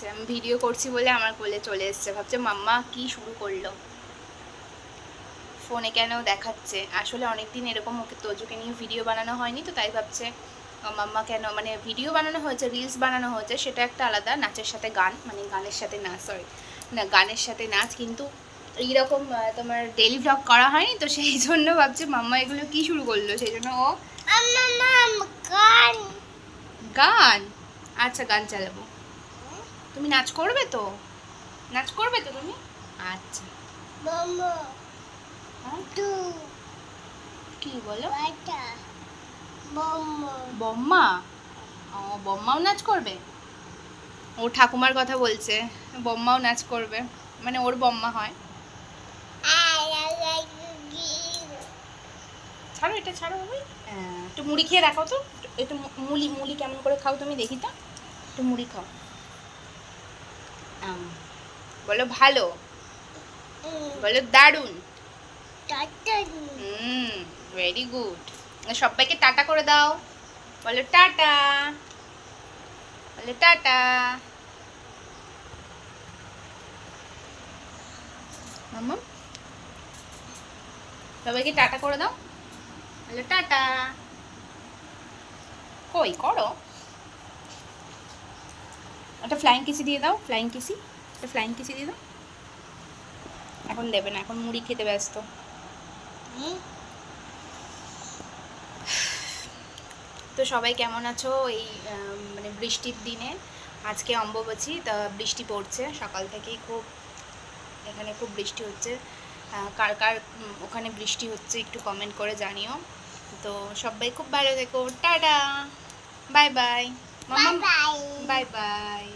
এসছে, আমি ভিডিও করছি বলে আমার কোলে চলে এসছে, ভাবছে মাম্মা কি শুরু করলো, ফোনে কেন দেখাচ্ছে। আসলে অনেকদিন এরকম ওকে তোজুকে নিয়ে ভিডিও বানানো হয়নি, তো তাই ভাবছে মাম্মা কেন, মানে ভিডিও বানানো হয়েছে, রিলস বানানো হয়েছে, সেটা একটা আলাদা, নাচের সাথে গান, মানে গানের সাথে নাচ, সরি না, গানের সাথে নাচ, কিন্তু এইরকম তোমার ডেলি ভ্লগ করা হয়নি, তো সেই জন্য ভাবছে মাম্মা এগুলো কি শুরু করলো, সেই জন্য ও গান গান, আচ্ছা গান চালাবো। তুমি নাচ করবে তো, নাচ করবে তো তুমি, আচ্ছা। মামা হ্যাঁ টু কি বলো, বাটা মামা বম্মা, ও বম্মাও নাচ করবে, ও ঠাকুমার কথা বলছে, বম্মাও নাচ করবে, মানে ওর বম্মা হয়। ছাড়ো এটা, ছাড়ো বাবু, একটু মুড়ি খেয়ে রাখো তো, একটু মুড়ি, মুড়ি কেমন করে খাও তুমি দেখি তো, একটু মুড়ি খাও। বলো ভালো, বলো দারুণ, ভেরি গুড, সবাইকে টাটা করে দাও, বলো টাটা, বলো টাটা, মাম্মা সবাইকে টাটা করে দাও, বলো টাটা, কই করো, একটা ফ্লাইং কিসি দিয়ে দাও, ফ্লাইং কিসি, একটা ফ্লাইং কিসি দিয়ে দাও, এখন দেবে না, এখন মুড়ি খেতে ব্যস্ত। তো সবাই কেমন আছো এই মানে বৃষ্টির দিনে, আজকে অম্বুবাচী, তা বৃষ্টি পড়ছে সকাল থেকেই, খুব এখানে খুব বৃষ্টি হচ্ছে, কার কার ওখানে বৃষ্টি হচ্ছে একটু কমেন্ট করে জানিও। তো সবাই খুব ভালো থেকো, টাটা, বাই বাই মাম্মা, বাই বাই।